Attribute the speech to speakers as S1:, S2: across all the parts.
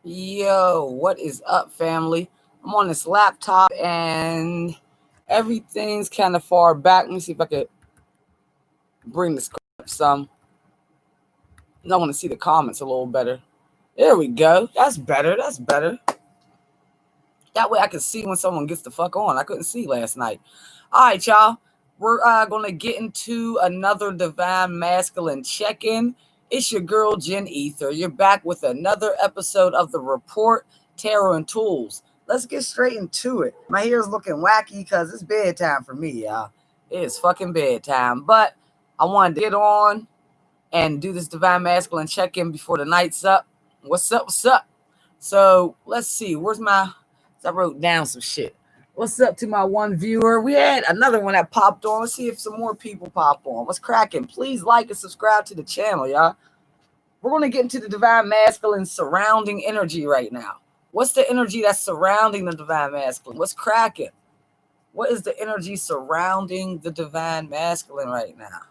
S1: Yo, what is up, family? I'm on this laptop and everything's kind of far back. Let me see if I could bring this up some. I want to see the comments a little better. There we go. That's better. That's better. That way I can see when someone gets the fuck on. I couldn't see last night. All right, y'all. We're going to get into another Divine Masculine check-in. It's your girl, Jen Ether. You're back with another episode of The Report, Tarot and Tools. Let's get straight into it. My hair's looking wacky because it's bedtime for me, y'all. It is fucking bedtime. But I wanted to get on and do this Divine Masculine check-in before the night's up. What's up? What's up? So let's see. Where's my... I wrote down some shit. What's up to my one viewer? We had another one that popped on. Let's see if some more people pop on. What's cracking? Please like and subscribe to the channel, y'all. We're going to get into the Divine Masculine surrounding energy right now. What's the energy that's surrounding the Divine Masculine? What's cracking? What is the energy surrounding the Divine Masculine right now?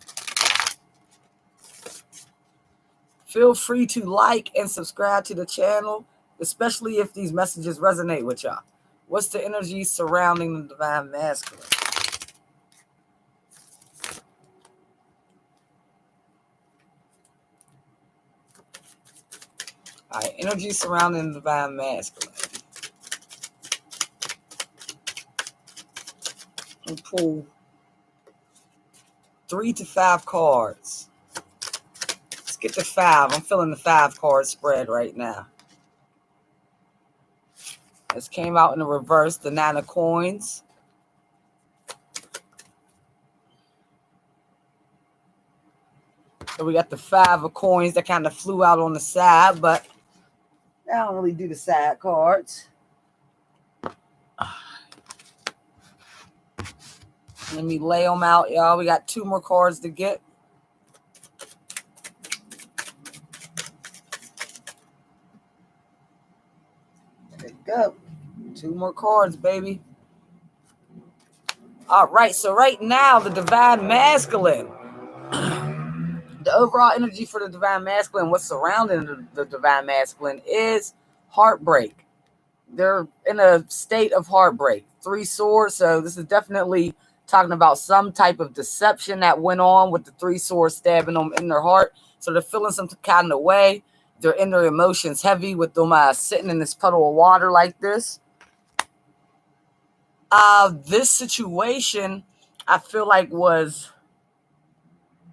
S1: Feel free to like and subscribe to the channel, especially if these messages resonate with y'all. What's the energy surrounding the Divine Masculine? All right, energy surrounding the Divine Masculine. We'll pull 3 to 5 cards. Let's get to 5. I'm feeling the 5 card spread right now. This came out in the reverse, the 9 of coins. So we got the 5 of coins that kind of flew out on the side, but I don't really do the side cards. Let me lay them out, y'all. We got 2 more cards to get. There you go. 2 more cards, baby. All right, so right now, the Divine Masculine. The overall energy for the Divine Masculine, what's surrounding the Divine Masculine, is heartbreak. They're in a state of heartbreak. 3 swords, so this is definitely talking about some type of deception that went on with the 3 swords stabbing them in their heart. So they're feeling some kind of way. They're in their emotions heavy with them sitting in this puddle of water like this. This situation, I feel like was...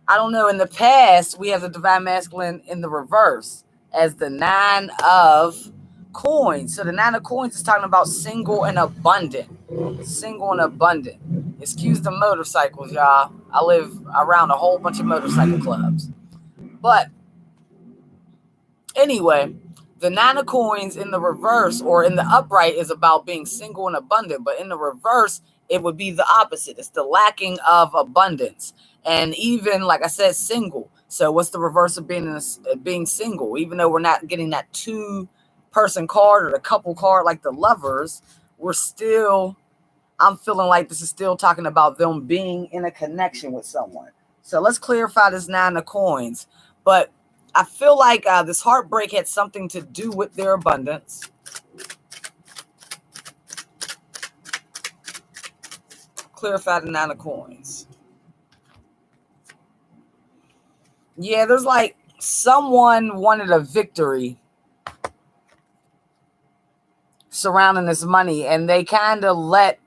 S1: I don't know, in the past, we have the Divine Masculine in the reverse as the 9 of coins. So the 9 of coins is talking about single and abundant. Single and abundant. Excuse the motorcycles, y'all. I live around a whole bunch of motorcycle clubs. But anyway, the 9 of coins in the reverse or in the upright is about being single and abundant. But in the reverse, it would be the opposite. It's the lacking of abundance. And even, like I said, single. So what's the reverse of being single? Even though we're not getting that 2-person card or the couple card like the lovers, we're still, I'm feeling like this is still talking about them being in a connection with someone. So let's clarify this 9 of coins. But I feel like this heartbreak had something to do with their abundance. Clarify the 9 of coins. Yeah, there's like someone wanted a victory surrounding this money, and they kind of let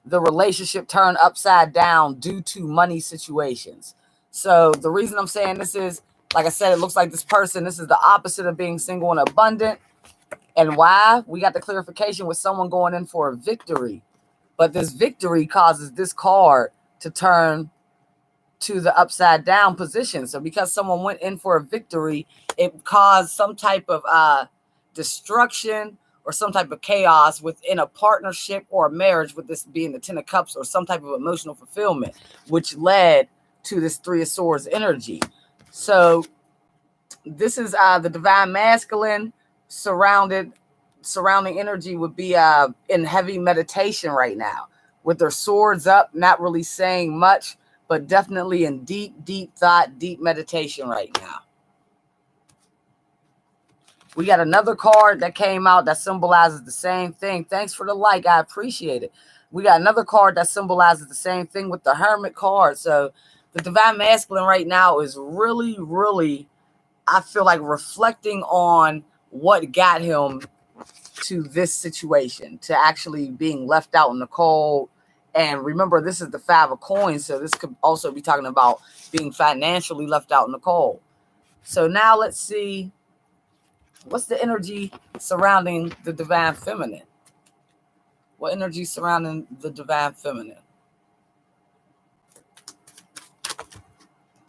S1: the relationship turn upside down due to money situations. So the reason I'm saying this is, like I said, it looks like this person, this is the opposite of being single and abundant. And why? We got the clarification with someone going in for a victory. But this victory causes this card to turn to the upside down position. So because someone went in for a victory, it caused some type of destruction or some type of chaos within a partnership or a marriage, with this being the 10 of cups, or some type of emotional fulfillment, which led to this 3 of swords energy. So this is the Divine Masculine surrounding energy would be in heavy meditation right now with their swords up, not really saying much, but definitely in deep thought, deep meditation right now. We got another card that came out that symbolizes the same thing. Thanks for the like. I appreciate it. We got another card that symbolizes the same thing with the Hermit card. So the Divine Masculine right now is really, really, I feel like, reflecting on what got him to this situation, to actually being left out in the cold. And remember, this is the 5 of coins, so this could also be talking about being financially left out in the cold. So now let's see, what's the energy surrounding the Divine Feminine? What energy surrounding the Divine Feminine?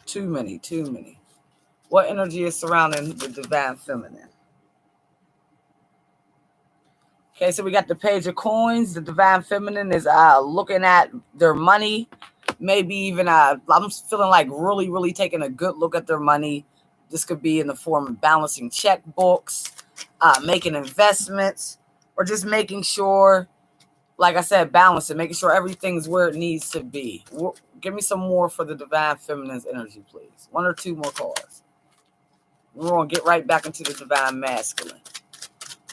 S1: Too many. What energy is surrounding the Divine Feminine? Okay, so we got the Page of Coins. The Divine Feminine is looking at their money. Maybe even, I'm feeling like really, really taking a good look at their money. This could be in the form of balancing checkbooks, making investments, or just making sure, like I said, balancing, making sure everything's where it needs to be. Give me some more for the Divine Feminine's energy, please. 1 or 2 more cards. We're going to get right back into the Divine Masculine.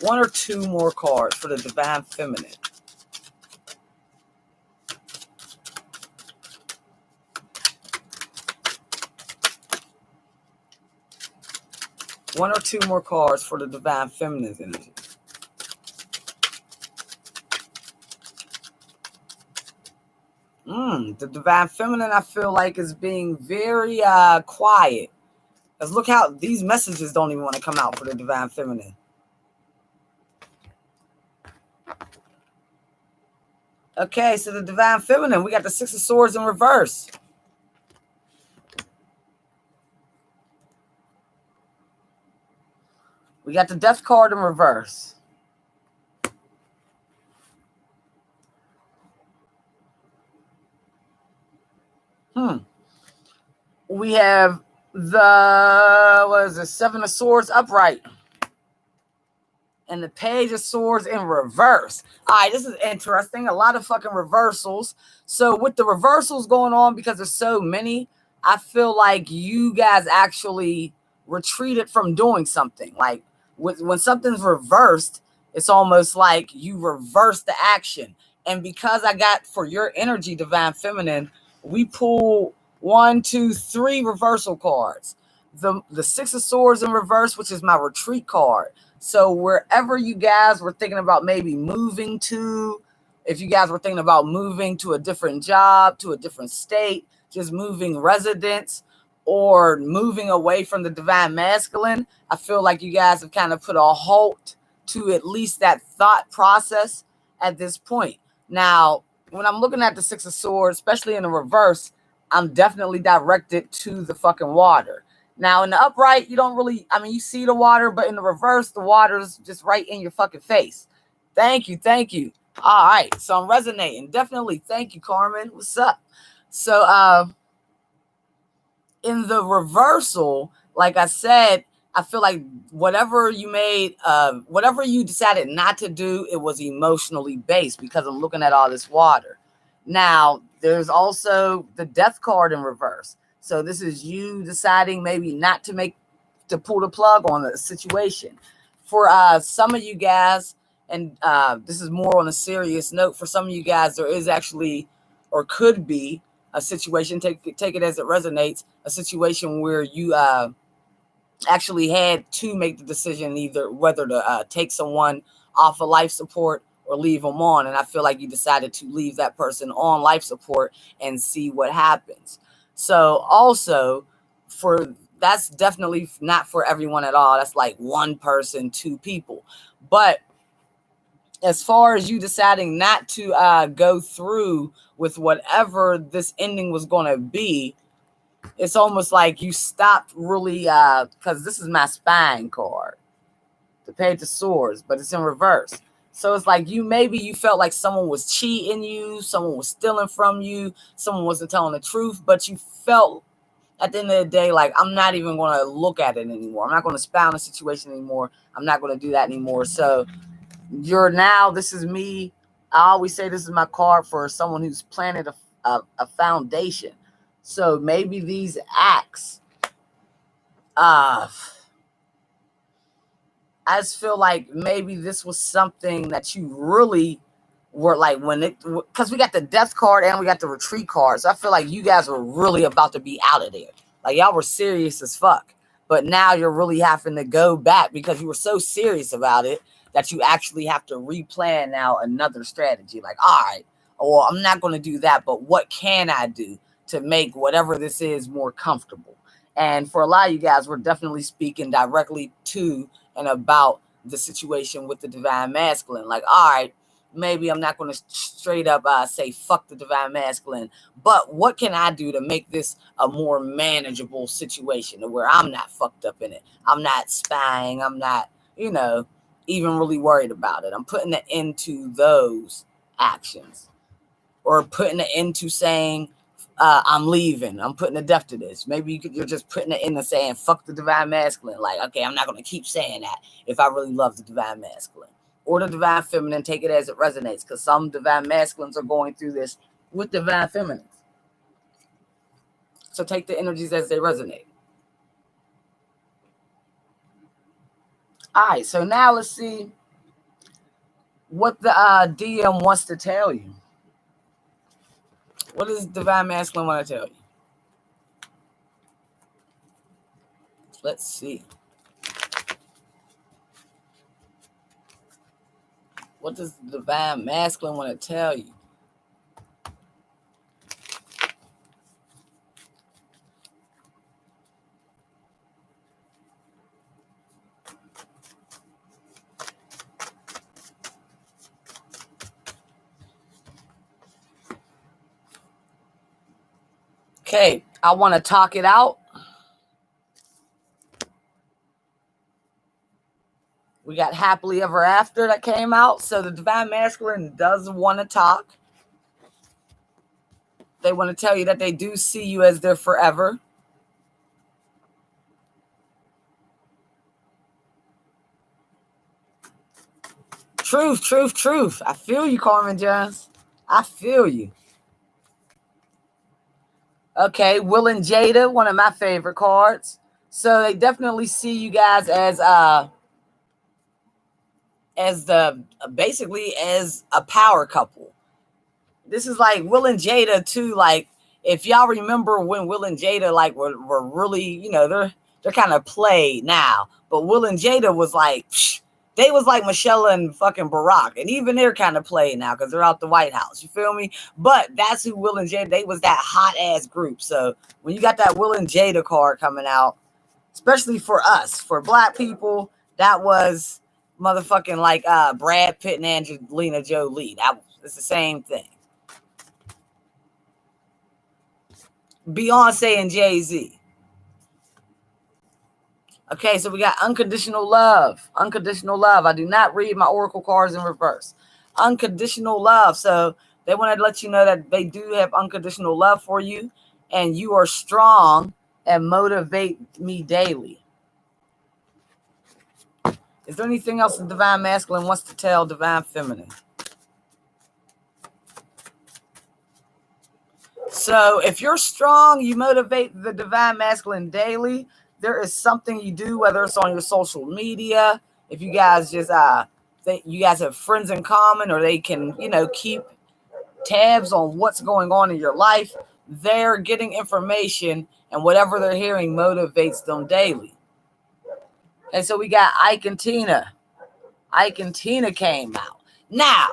S1: 1 or 2 more cards for the Divine Feminine. One or two more cards for the Divine Feminine's energy. The Divine Feminine, I feel like, is being very quiet. Because look how these messages don't even want to come out for the Divine Feminine. Okay, so the Divine Feminine, we got the 6 of Swords in reverse. We got the Death card in reverse. We have the 7 of Swords upright. And the Page of Swords in reverse. All right, this is interesting. A lot of fucking reversals. So with the reversals going on, because there's so many, I feel like you guys actually retreated from doing something. Like when something's reversed, it's almost like you reverse the action. And because I got, for your energy, Divine Feminine, we pull 1, 2, 3 reversal cards. The 6 of Swords in reverse, which is my retreat card. So wherever you guys were thinking about maybe moving to, if you guys were thinking about moving to a different job, to a different state, just moving residence, or moving away from the Divine Masculine, I feel like you guys have kind of put a halt to at least that thought process at this point. Now, when I'm looking at the 6 of Swords, especially in the reverse, I'm definitely directed to the fucking water. Now, in the upright, you don't really, you see the water, but in the reverse, the water's just right in your fucking face. Thank you. All right, so I'm resonating. Definitely. Thank you, Carmen. What's up? So, in the reversal, like I said, I feel like whatever you decided not to do, it was emotionally based, because I'm looking at all this water. Now, there's also the Death card in reverse. So this is you deciding maybe not to pull the plug on the situation. For some of you guys, and this is more on a serious note, for some of you guys, there is actually, or could be, a situation, take it as it resonates, a situation where you actually had to make the decision either whether to take someone off of life support or leave them on. And I feel like you decided to leave that person on life support and see what happens. So also, that's definitely not for everyone at all. That's like 1 person, 2 people. But as far as you deciding not to go through with whatever this ending was going to be, it's almost like you stopped really, because this is my spine card, the Page of Swords, but it's in reverse. So it's like you felt like someone was cheating you, someone was stealing from you, someone wasn't telling the truth, but you felt at the end of the day like, I'm not even going to look at it anymore. I'm not going to spy on the situation anymore. I'm not going to do that anymore. So this is me. I always say this is my card for someone who's planted a foundation. So maybe these acts, I I just feel like maybe this was something that you really were like because we got the death card and we got the retreat card. So I feel like you guys were really about to be out of there. Like y'all were serious as fuck. But now you're really having to go back because you were so serious about it that you actually have to replan now another strategy. Like, all right, well, I'm not going to do that, but what can I do to make whatever this is more comfortable? And for a lot of you guys, we're definitely speaking directly to and about the situation with the divine masculine. Like, all right, maybe I'm not going to straight up say fuck the divine masculine, but what can I do to make this a more manageable situation where I'm not fucked up in it? I'm not spying. I'm not, even really worried about it. I'm putting it into those actions, or putting it into saying, I'm leaving. I'm putting a death to this. Maybe you're just putting it into saying, fuck the divine masculine. Like, okay, I'm not going to keep saying that if I really love the divine masculine. Or the divine feminine, take it as it resonates. Because some divine masculines are going through this with divine feminines. So take the energies as they resonate. All right, so now let's see what the DM wants to tell you. What does divine masculine want to tell you? Let's see. What does the divine masculine want to tell you? Okay, I want to talk it out. We got happily ever after that came out. So the divine masculine does want to talk. They want to tell you that they do see you as their forever. Truth, truth, truth. I feel you, Carmen Jones. I feel you. Okay, Will and Jada, one of my favorite cards. So they definitely see you guys as basically as a power couple. This is like Will and Jada too. Like, if y'all remember when Will and Jada like were really, they're kind of played now, but Will and Jada was like, they was like Michelle and fucking Barack, and even they're kind of played now because they're out the White House. You feel me? But that's who Will and Jada. They was that hot ass group. So when you got that Will and Jada card coming out, especially for us, for Black people, that was motherfucking like Brad Pitt and Angelina Jolie. It's the same thing. Beyonce and Jay-Z. Okay, so we got unconditional love. Unconditional love. I do not read my oracle cards in reverse. Unconditional love. So they want to let you know that they do have unconditional love for you, and you are strong and motivate me daily. Is there anything else the divine masculine wants to tell divine feminine? So if you're strong, you motivate the divine masculine daily. There is something you do, whether it's on your social media, if you guys just you guys have friends in common, or they can, keep tabs on what's going on in your life. They're getting information, and whatever they're hearing motivates them daily. And so we got Ike and Tina. Ike and Tina came out. Now,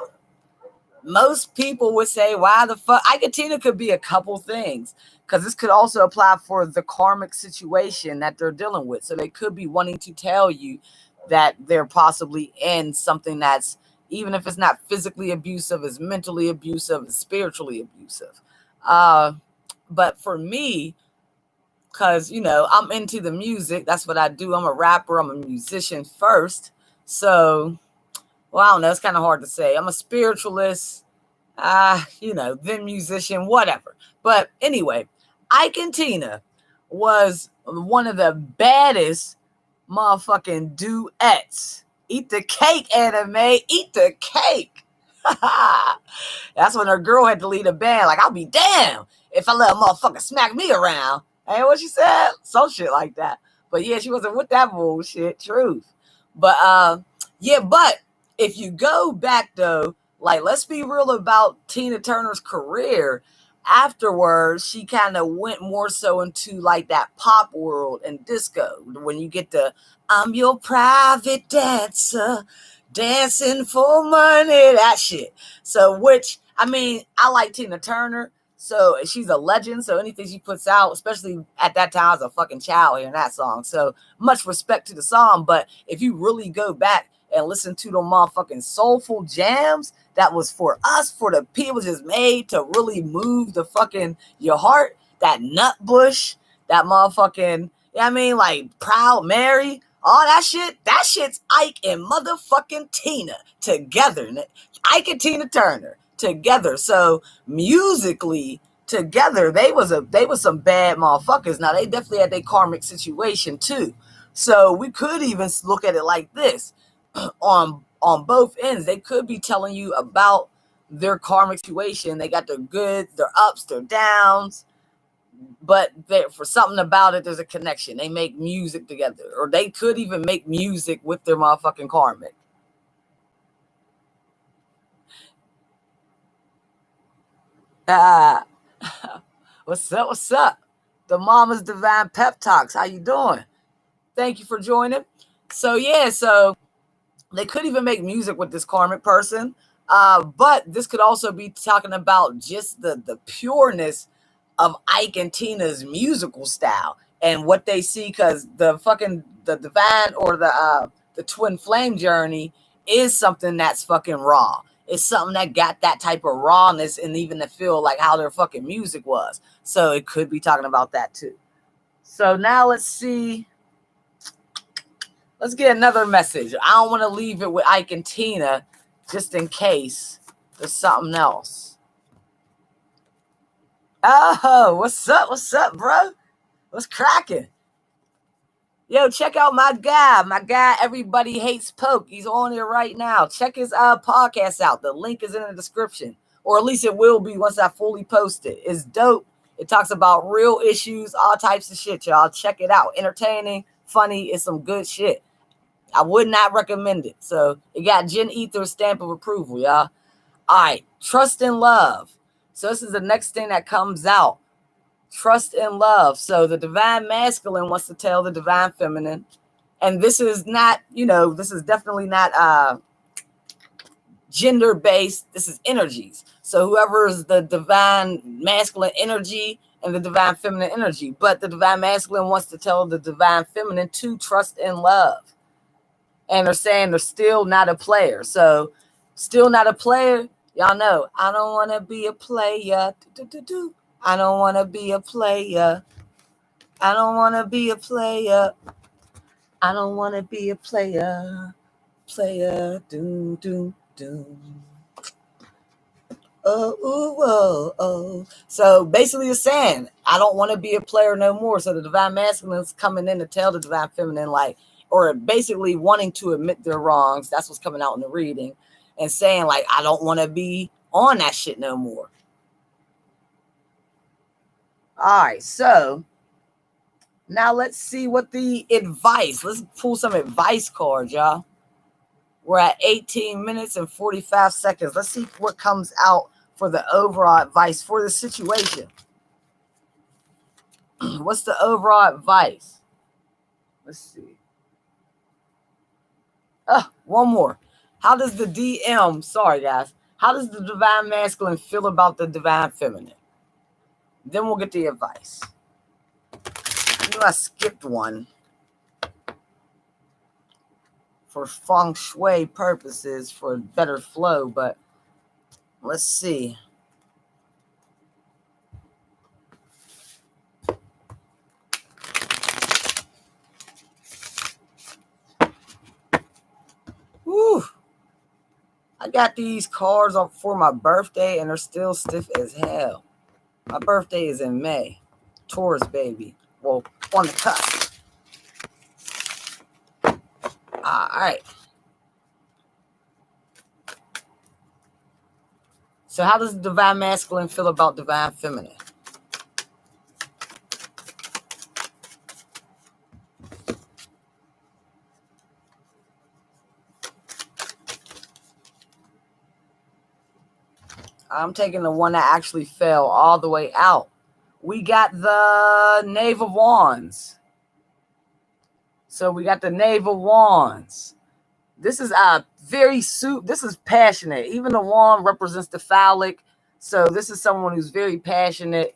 S1: most people would say, why the fuck? Ike and Tina could be a couple things, because this could also apply for the karmic situation that they're dealing with. So they could be wanting to tell you that they're possibly in something that's, even if it's not physically abusive, it's mentally abusive, it's spiritually abusive. But for me, because, I'm into the music. That's what I do. I'm a rapper. I'm a musician first. So, well, I don't know. It's kind of hard to say. I'm a spiritualist, then musician, whatever. But anyway, Ike and Tina was one of the baddest motherfucking duets. Eat the cake, anime. Eat the cake. That's when her girl had to lead a band. Like, I'll be damned if I let a motherfucker smack me around. Ain't what she said? Some shit like that. But yeah, she wasn't with that bullshit. Truth. But yeah, but if you go back though, like let's be real about Tina Turner's career. Afterwards, she kind of went more so into like that pop world and disco. When you get the "I'm your private dancer, dancing for money," that shit. So, which I mean, I like Tina Turner. So she's a legend. So anything she puts out, especially at that time, I was a fucking child hearing that song. So much respect to the song. But if you really go back and listen to the motherfucking soulful jams that was for us, for the people, just made to really move the fucking your heart, that nut bush, that motherfucking, you know what I mean, like Proud Mary, all that shit's Ike and motherfucking Tina together. Ike and Tina Turner together. So musically together, they was some bad motherfuckers. Now they definitely had their karmic situation too. So we could even look at it like this. On both ends, they could be telling you about their karmic situation. They got their goods, their ups, their downs, but for something about it, there's a connection. They make music together, or they could even make music with their motherfucking karmic. Ah, what's up? What's up? The Mama's Divine Pep Talks. How you doing? Thank you for joining. So yeah, so they could even make music with this karmic person. But this could also be talking about just the pureness of Ike and Tina's musical style and what they see, because the divine or the twin flame journey is something that's fucking raw. It's something that got that type of rawness and even to feel like how their fucking music was. So it could be talking about that too. So now let's see. Let's get another message. I don't want to leave it with Ike and Tina just in case there's something else. Oh, what's up? What's up, bro? What's cracking? Yo, check out my guy. My guy, Everybody Hates Poke. He's on here right now. Check his podcast out. The link is in the description. Or at least it will be once I fully post it. It's dope. It talks about real issues, all types of shit, y'all. Check it out. Entertaining, funny. It's some good shit. I would not recommend it. So it got Jen Ether's stamp of approval, y'all. All right. Trust and love. So this is the next thing that comes out. Trust and love. So the divine masculine wants to tell the divine feminine. And this is not, this is definitely not gender based. This is energies. So whoever is the divine masculine energy and the divine feminine energy. But the divine masculine wants to tell the divine feminine to trust and love. And they're saying they're still not a player. So still not a player. Y'all know, I don't want to be a player. I don't want to be a player. I don't want to be a player. I don't want to be a player. Player. Do, do, do. Oh. So basically it's saying, I don't want to be a player no more. So the divine masculine is coming in to tell the divine feminine, like, or basically wanting to admit their wrongs. That's what's coming out in the reading. And saying, like, I don't want to be on that shit no more. All right, so now let's see what the advice. Let's pull some advice cards, y'all. We're at 18 minutes and 45 seconds. Let's see what comes out for the overall advice for the situation. What's the overall advice? Let's see. One more. How does the DM, sorry guys, how does the divine masculine feel about the divine feminine? Then we'll get the advice. I skipped one for feng shui purposes for better flow, but let's see. Woo! I got these cards for my birthday and they're still stiff as hell. My birthday is in May. Taurus baby. Well, on the cusp. All right. So how does the divine masculine feel about divine feminine? I'm taking the one that actually fell all the way out. We got the Knave of Wands. So we got the Knave of Wands. This is this is passionate. Even the wand represents the phallic. So this is someone who's very passionate.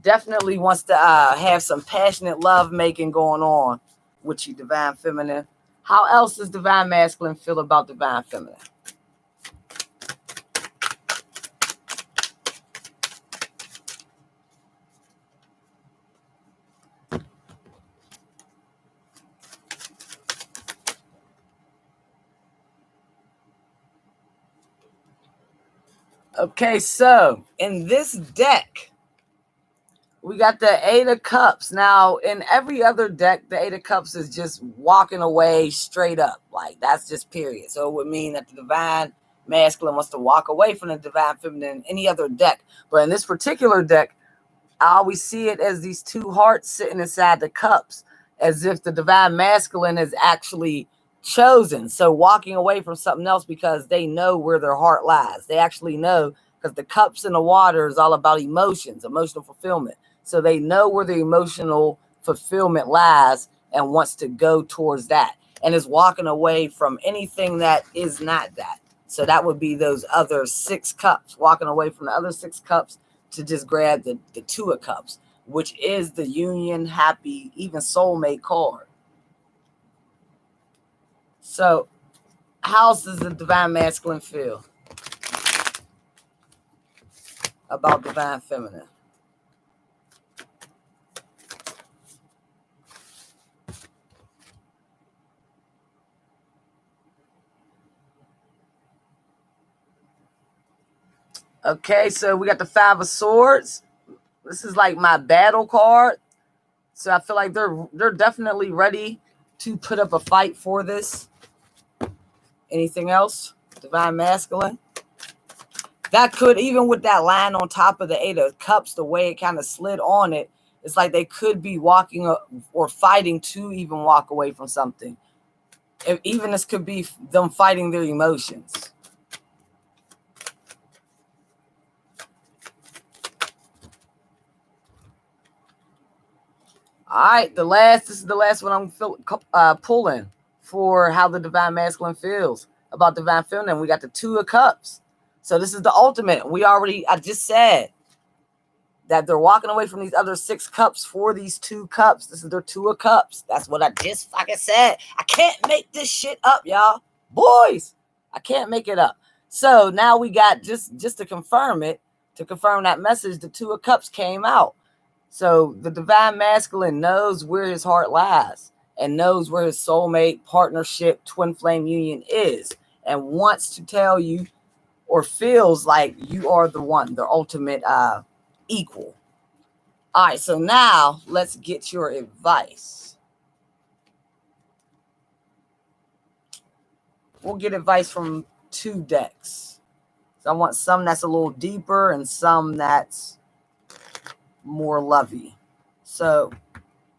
S1: Definitely wants to have some passionate love making going on with you, Divine Feminine. How else does Divine Masculine feel about Divine Feminine? Okay, so in this deck, we got the Eight of Cups. Now, in every other deck, the Eight of Cups is just walking away straight up. Like, that's just period. So it would mean that the Divine Masculine wants to walk away from the Divine Feminine in any other deck. But in this particular deck, I always see it as these two hearts sitting inside the cups, as if the Divine Masculine is actually chosen. So walking away from something else because they know where their heart lies. They actually know, because the cups in the water is all about emotions, emotional fulfillment. So they know where the emotional fulfillment lies and wants to go towards that, and is walking away from anything that is not that. So that would be those other 6 cups, walking away from the other 6 cups to just grab the Two of Cups, which is the union, happy, even soulmate card. So how does the Divine Masculine feel about Divine Feminine? Okay, so we got the Five of Swords. This is like my battle card. So I feel like they're definitely ready to put up a fight for this. Anything else? Divine Masculine. That could, even with that line on top of the Eight of Cups, the way it kind of slid on it, it's like they could be walking or fighting to even walk away from something. Even this could be them fighting their emotions. All right, this is the last one I'm pulling for how the Divine Masculine feels about Divine Feminine. We got the Two of Cups. So this is the ultimate. I just said that they're walking away from these other 6 cups for these 2 cups. This is their Two of Cups. That's what I just fucking said. I can't make this shit up, y'all. Boys, I can't make it up. So now we got, just to confirm it, to confirm that message, the Two of Cups came out. So the Divine Masculine knows where his heart lies and knows where his soulmate, partnership, twin flame union is, and wants to tell you, or feels like you are the one, the ultimate equal. All right, so now let's get your advice. We'll get advice from 2 decks. So I want some that's a little deeper and some that's more lovey. So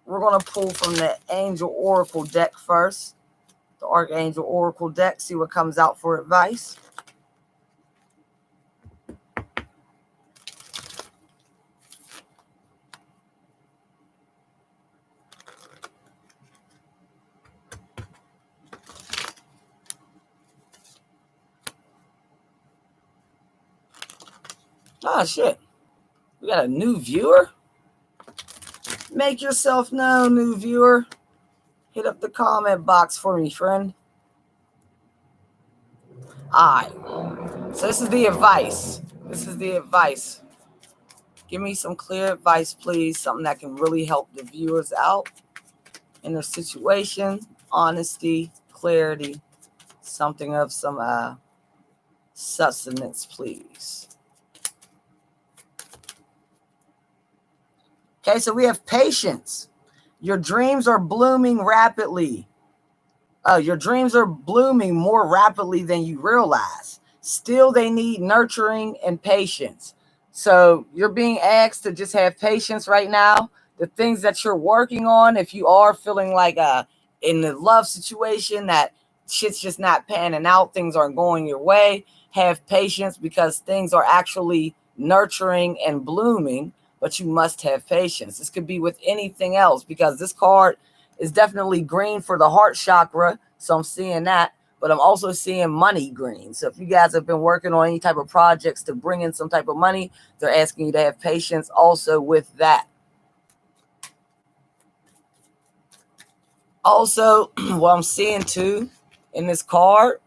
S1: we're going to pull from the Angel Oracle deck first. The Archangel Oracle deck, see what comes out for advice. Oh, shit. We got a new viewer? Make yourself known, new viewer. Hit up the comment box for me, friend. All right. So this is the advice. Give me some clear advice, please. Something that can really help the viewers out in their situation. Honesty, clarity, something of some sustenance, please. Okay, so we have patience. Your dreams are blooming rapidly. Your dreams are blooming more rapidly than you realize. Still, they need nurturing and patience. So you're being asked to just have patience right now. The things that you're working on, if you are feeling like in the love situation that shit's just not panning out, things aren't going your way, have patience, because things are actually nurturing and blooming, but you must have patience. This could be with anything else, because this card is definitely green for the heart chakra, so I'm seeing that, but I'm also seeing money green. So if you guys have been working on any type of projects to bring in some type of money, they're asking you to have patience also with that. Also, what I'm seeing too in this card,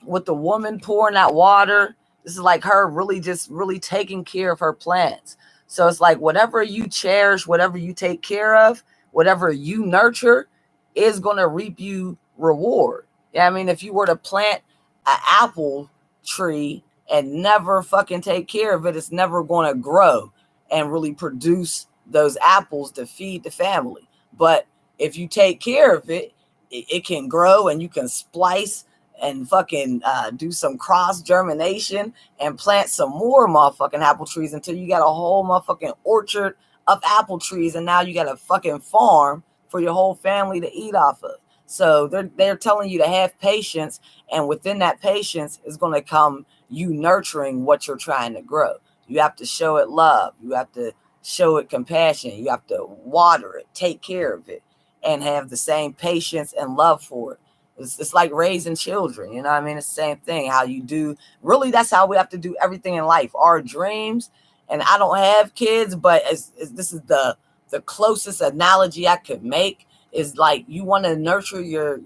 S1: with the woman pouring that water, this is like her really taking care of her plants. So it's like whatever you cherish, whatever you take care of, whatever you nurture is going to reap you reward. Yeah, I mean, if you were to plant an apple tree and never fucking take care of it, it's never going to grow and really produce those apples to feed the family. But if you take care of it, it can grow, and you can splice and fucking do some cross germination and plant some more motherfucking apple trees until you got a whole motherfucking orchard of apple trees, and now you got a fucking farm for your whole family to eat off of. So they're telling you to have patience, and within that patience is going to come you nurturing what you're trying to grow. You have to show it love. You have to show it compassion. You have to water it, take care of it, and have the same patience and love for it. It's like raising children, you know what I mean? It's the same thing. How you do, really, that's how we have to do everything in life. Our dreams, and I don't have kids, but this is the closest analogy I could make, is like you want to nurture your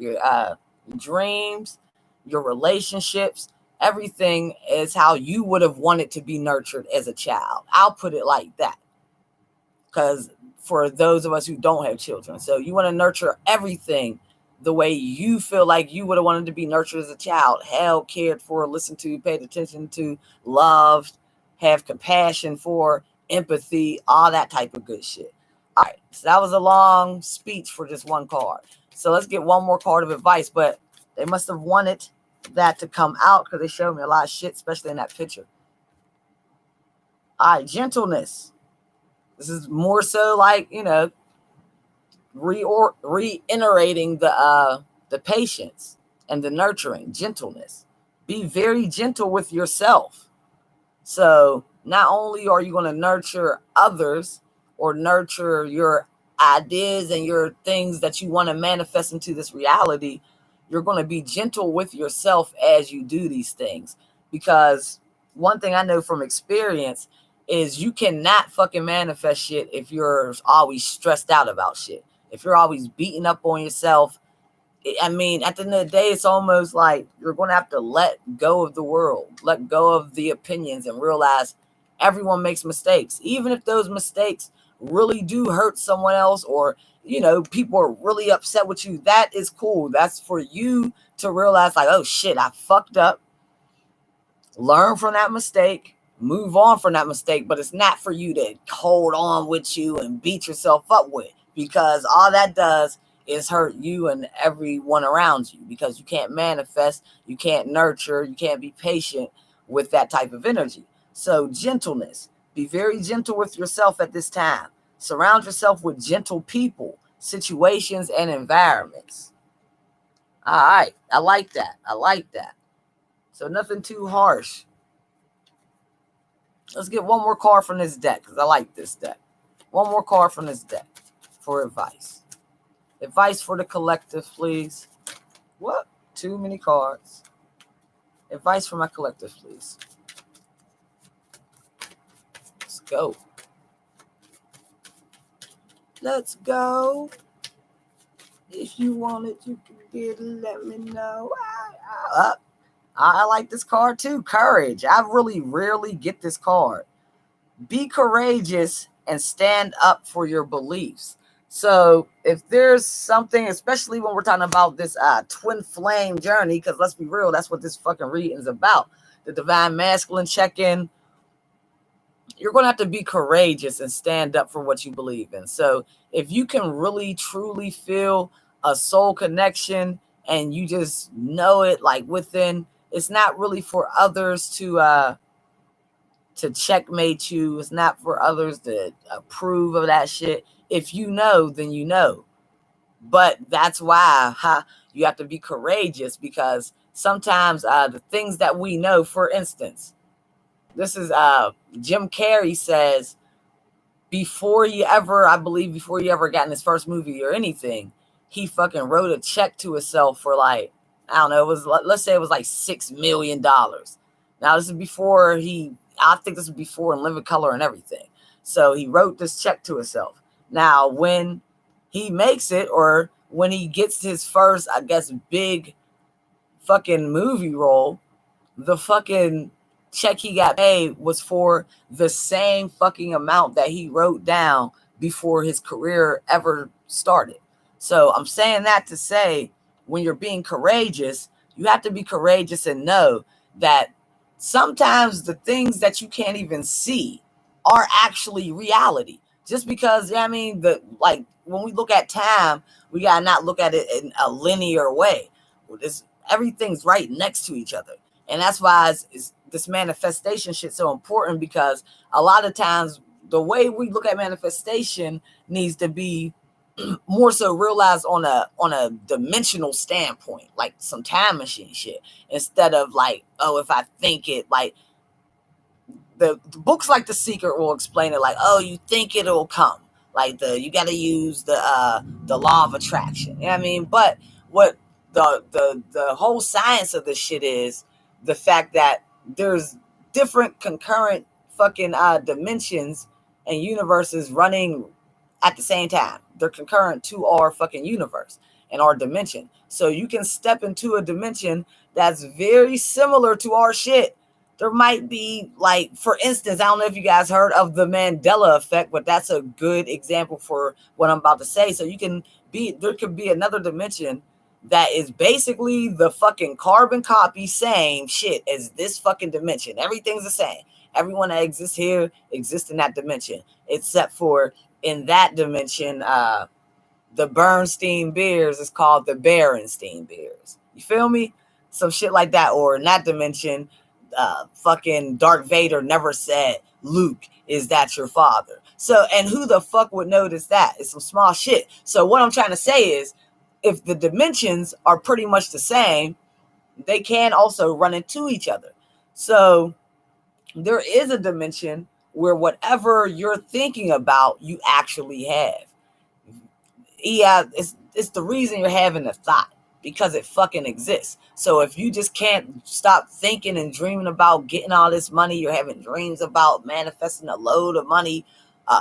S1: dreams, your relationships. Everything is how you would have wanted to be nurtured as a child. I'll put it like that, because for those of us who don't have children, so you want to nurture everything the way you feel like you would have wanted to be nurtured as a child, held, cared for, listened to, paid attention to, loved, have compassion for, empathy, all that type of good shit. All right, so that was a long speech for just one card. So let's get one more card of advice, but they must have wanted that to come out because they showed me a lot of shit, especially in that picture. All right, gentleness. This is more so like, you know, reiterating the patience and the nurturing, gentleness. Be very gentle with yourself. So not only are you going to nurture others or nurture your ideas and your things that you want to manifest into this reality, you're going to be gentle with yourself as you do these things. Because one thing I know from experience is you cannot fucking manifest shit if you're always stressed out about shit. If you're always beating up on yourself, I mean, at the end of the day, it's almost like you're going to have to let go of the world, let go of the opinions, and realize everyone makes mistakes. Even if those mistakes really do hurt someone else, or, you know, people are really upset with you, that is cool. That's for you to realize, like, oh shit, I fucked up. Learn from that mistake, move on from that mistake, but it's not for you to hold on with you and beat yourself up with, because all that does is hurt you and everyone around you, because you can't manifest, you can't nurture, you can't be patient with that type of energy. So gentleness, be very gentle with yourself at this time. Surround yourself with gentle people, situations, and environments. All right, I like that. I like that. So nothing too harsh. Let's get one more card from this deck, because I like this deck. One more card from this deck for advice. Advice for the collective, please. What? Too many cards. Advice for my collective, please. Let's go. Let's go. If you want it, you can get it. Let me know. I like this card too. Courage. I really rarely get this card. Be courageous and stand up for your beliefs. So if there's something, especially when we're talking about this twin flame journey, because let's be real, that's what this fucking reading is about. The divine masculine check-in. You're going to have to be courageous and stand up for what you believe in. So if you can really, truly feel a soul connection and you just know it like within, it's not really for others to checkmate you. It's not for others to approve of that shit. If you know, then you know. But that's why you have to be courageous, because sometimes the things that we know, for instance, this is Jim Carrey says, before he ever got in his first movie or anything, he fucking wrote a check to himself for like, I don't know, it was, let's say it was like $6 million. Now this is before I think this was before In Living Color and everything. So he wrote this check to himself. Now when he makes it, or when he gets his first, I guess, big fucking movie role, the fucking check he got paid was for the same fucking amount that he wrote down before his career ever started. So I'm saying that to say, when you're being courageous, you have to be courageous and know that sometimes the things that you can't even see are actually reality. Just because, I mean, when we look at time, we gotta not look at it in a linear way. Everything's right next to each other. And that's why this manifestation shit so important, because a lot of times the way we look at manifestation needs to be more so realized on a dimensional standpoint, like some time machine shit, instead of like, oh, if I think it, like the books like The Secret will explain it like, oh, you think it'll come, like you got to use the law of attraction. You know what I mean? But what the whole science of this shit is the fact that there's different concurrent fucking dimensions and universes running at the same time. They're concurrent to our fucking universe and our dimension. So you can step into a dimension that's very similar to our shit. There might be, like, for instance, I don't know if you guys heard of the Mandela effect, but that's a good example for what I'm about to say. So there could be another dimension that is basically the fucking carbon copy, same shit as this fucking dimension. Everything's the same. Everyone that exists here exists in that dimension, except for in that dimension, the Bernstein beers is called the Berenstein beers. You feel me? Some shit like that. Or in that dimension, fucking Darth Vader never said, Luke, is that your father? So, and who the fuck would notice that? It's some small shit. So what I'm trying to say is, if the dimensions are pretty much the same, they can also run into each other. So there is a dimension where whatever you're thinking about, you actually have. Yeah, it's the reason you're having the thought, because it fucking exists. So if you just can't stop thinking and dreaming about getting all this money, you're having dreams about manifesting a load of money,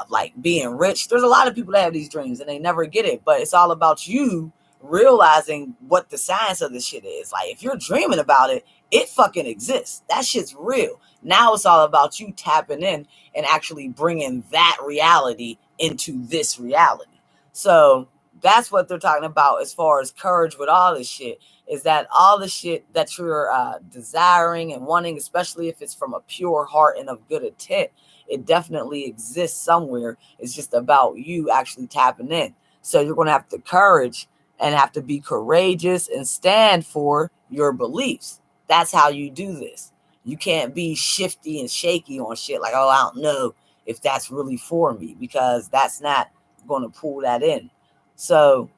S1: like being rich. There's a lot of people that have these dreams and they never get it, but it's all about you realizing what the science of this shit is. Like, if you're dreaming about it, it fucking exists. That shit's real. Now it's all about you tapping in and actually bringing that reality into this reality. So that's what they're talking about as far as courage with all this shit, is that all the shit that you're desiring and wanting, especially if it's from a pure heart and of good intent, it definitely exists somewhere. It's just about you actually tapping in. So you're going to have the courage and have to be courageous and stand for your beliefs. That's how you do this. You can't be shifty and shaky on shit like, oh, I don't know if that's really for me, because that's not going to pull that in. So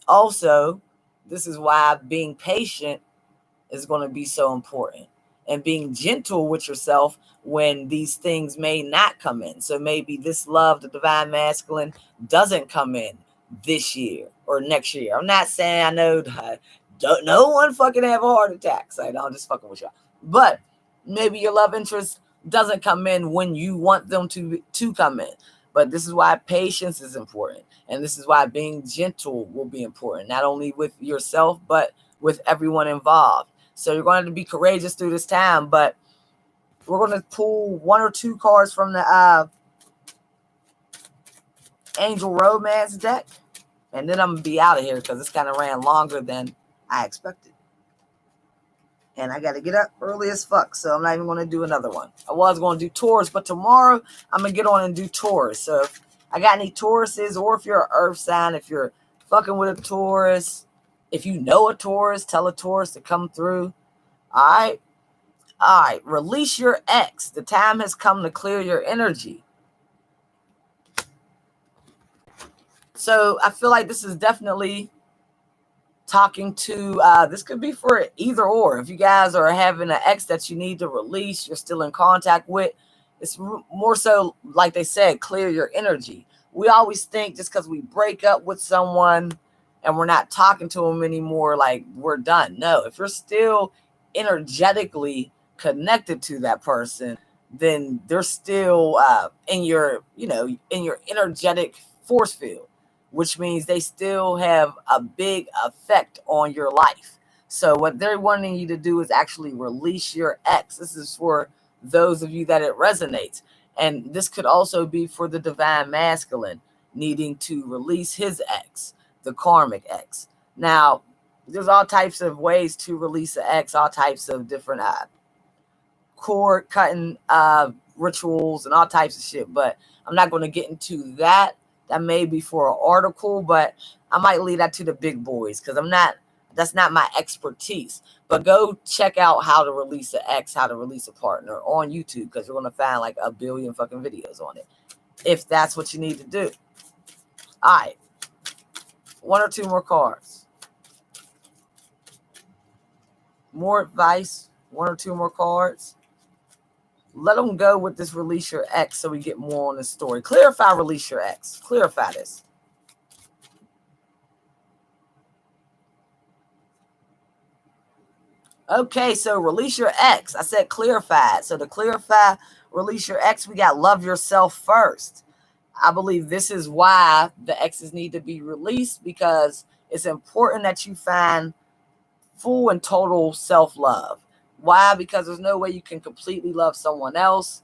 S1: also, this is why being patient is going to be so important, and being gentle with yourself when these things may not come in. So maybe this love, the divine masculine, doesn't come in this year or next year. I'm not saying I know no one fucking have a heart attack. So I'm just fucking with y'all. But maybe your love interest doesn't come in when you want them to come in. But this is why patience is important. And this is why being gentle will be important, not only with yourself, but with everyone involved. So you're going to be courageous through this time, but we're going to pull one or two cards from the Angel Romance deck. And then I'm going to be out of here because this kind of ran longer than I expected. And I got to get up early as fuck, so I'm not even going to do another one. I was going to do Taurus, but tomorrow I'm going to get on and do Taurus. So if I got any Tauruses, or if you're an earth sign, if you're fucking with a Taurus, if you know a Taurus, tell a Taurus to come through. All right. Release your ex. The time has come to clear your energy. So I feel like this is definitely talking to, this could be for either or. If you guys are having an ex that you need to release, you're still in contact with, it's more so, like they said, clear your energy. We always think just because we break up with someone and we're not talking to them anymore, like we're done. No, if you're still energetically connected to that person, then they're still in your, in your energetic force field, which means they still have a big effect on your life. So what they're wanting you to do is actually release your ex. This is for those of you that it resonates. And this could also be for the divine masculine needing to release his ex, the karmic ex. Now, there's all types of ways to release an ex, all types of different cord cutting rituals and all types of shit. But I'm not going to get into that. That may be for an article, but I might leave that to the big boys because that's not my expertise. But go check out how to release an ex, how to release a partner on YouTube, because you're going to find like a billion fucking videos on it, if that's what you need to do. All right. One or two more cards. More advice. One or two more cards. Let them go with this release your ex so we get more on this story. Clarify release your ex. Clarify this. Okay, so release your ex. I said clarify. So to clarify, release your ex, we got love yourself first. I believe this is why the exes need to be released, because it's important that you find full and total self-love. Why? Because there's no way you can completely love someone else,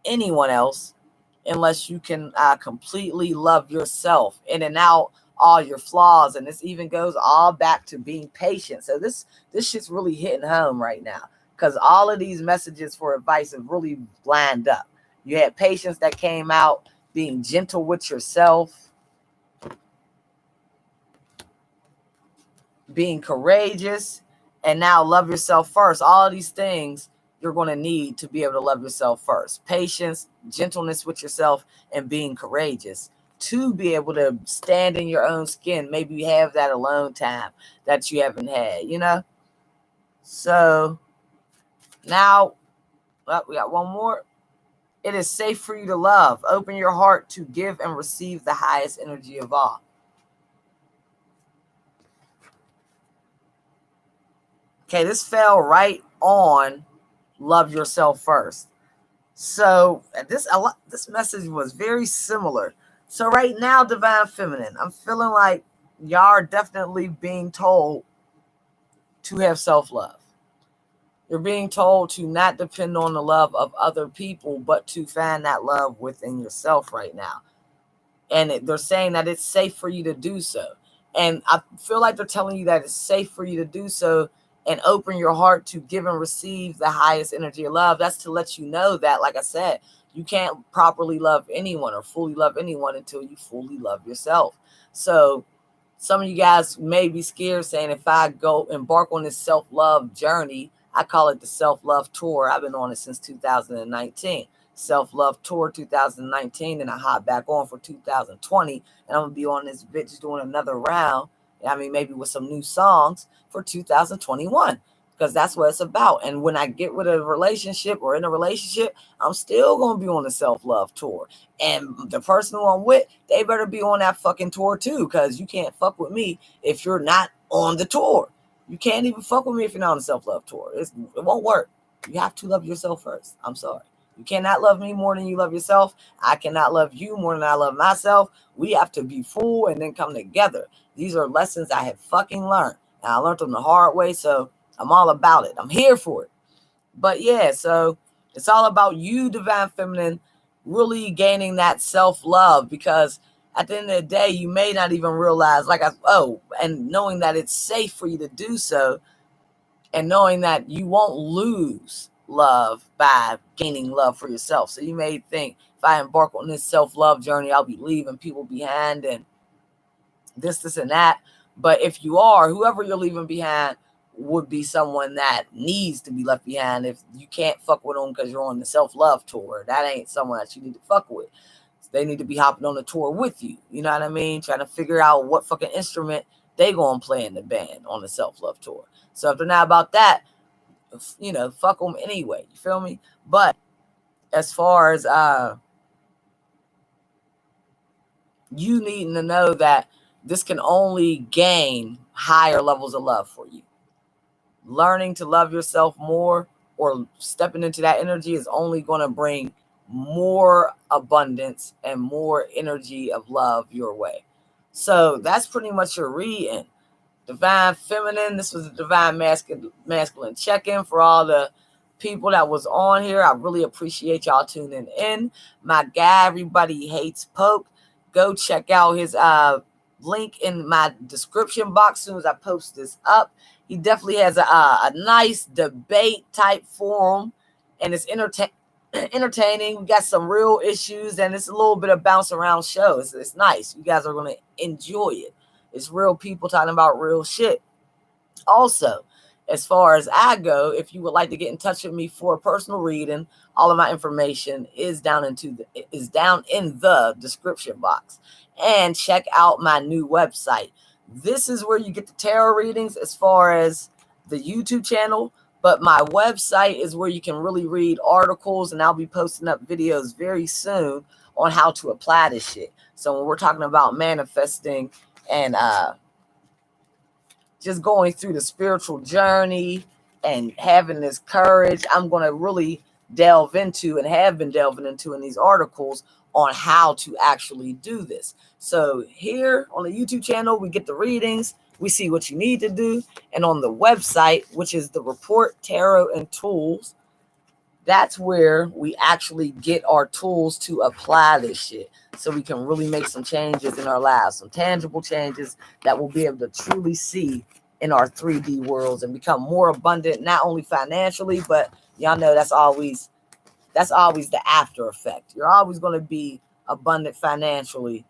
S1: anyone else, unless you can completely love yourself in and out all your flaws. And this even goes all back to being patient. So this shit's really hitting home right now, because all of these messages for advice have really lined up. You had patience that came out, being gentle with yourself, being courageous, and now love yourself first. All of these things you're going to need to be able to love yourself first. Patience, gentleness with yourself, and being courageous to be able to stand in your own skin. Maybe you have that alone time that you haven't had, So now, we got one more. It is safe for you to love. Open your heart to give and receive the highest energy of all. Okay, this fell right on love yourself first. So this message was very similar. So right now, divine feminine, I'm feeling like y'all are definitely being told to have self-love. You're being told to not depend on the love of other people, but to find that love within yourself right now. And they're saying that it's safe for you to do so. And I feel like they're telling you that it's safe for you to do so and open your heart to give and receive the highest energy of love. That's to let you know that, like I said, you can't properly love anyone or fully love anyone until you fully love yourself. So some of you guys may be scared, saying, if I go embark on this self-love journey, I call it the self-love tour. I've been on it since 2019. Self-love tour 2019, and I hop back on for 2020, and I'm gonna be on this bitch doing another round. I mean, maybe with some new songs for 2021, because that's what it's about. And when I get with a relationship or in a relationship, I'm still gonna be on the self-love tour. And the person who I'm with, they better be on that fucking tour too, because you can't fuck with me if you're not on the tour. You can't even fuck with me if you're not on the self-love tour. It won't work. You have to love yourself first. I'm sorry. You cannot love me more than you love yourself. I cannot love you more than I love myself. We have to be full and then come together. These are lessons I have fucking learned. And I learned them the hard way, so I'm all about it. I'm here for it. But yeah, so it's all about you, divine feminine, really gaining that self-love, because at the end of the day, you may not even realize, and knowing that it's safe for you to do so, and knowing that you won't lose love by gaining love for yourself. So you may think, if I embark on this self-love journey, I'll be leaving people behind and this and that. But if you are, whoever you're leaving behind would be someone that needs to be left behind. If you can't fuck with them because you're on the self-love tour, that ain't someone that you need to fuck with. they need to be hopping on the tour with you. You know what I mean? Trying to figure out what fucking instrument they gonna play in the band on the self-love tour. So if they're not about that, fuck them anyway. You feel me? But as far as you needing to know that this can only gain higher levels of love for you. Learning to love yourself more or stepping into that energy is only going to bring more abundance and more energy of love your way. So that's pretty much your reading. Divine Feminine. This was a Divine Masculine check-in for all the people that was on here. I really appreciate y'all tuning in. My guy, Everybody Hates Poke. Go check out his link in my description box as soon as I post this up. He definitely has a nice debate type forum, and it's entertaining. We got some real issues, and it's a little bit of bounce around show. It's nice. You guys are going to enjoy it. It's real people talking about real shit. Also, as far as I go, if you would like to get in touch with me for a personal reading, all of my information is down in the description box. And check out my new website. This is where you get the tarot readings as far as the YouTube channel, but my website is where you can really read articles, and I'll be posting up videos very soon on how to apply this shit. So when we're talking about manifesting and just going through the spiritual journey and having this courage, I'm going to really delve into and have been delving into in these articles on how to actually do this. So here on the YouTube channel, we get the readings, we see what you need to do. And on the website, which is the Report Tarot and Tools, that's where we actually get our tools to apply this shit so we can really make some changes in our lives, some tangible changes that we'll be able to truly see in our 3D worlds and become more abundant, not only financially, but y'all know that's always the after effect. You're always going to be abundant financially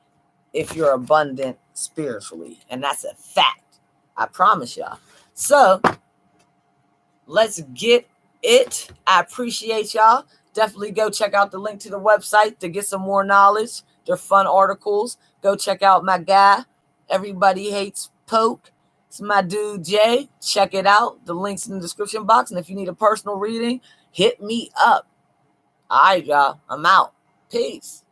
S1: if you're abundant spiritually. And that's a fact. I promise y'all. So let's get it. I appreciate y'all. Definitely go check out the link to the website to get some more knowledge. They're fun articles. Go check out my guy, Everybody Hates Poke. It's my dude Jay. Check it out. The link's in the description box. And if you need a personal reading, hit me up. All right, y'all. I'm out. Peace.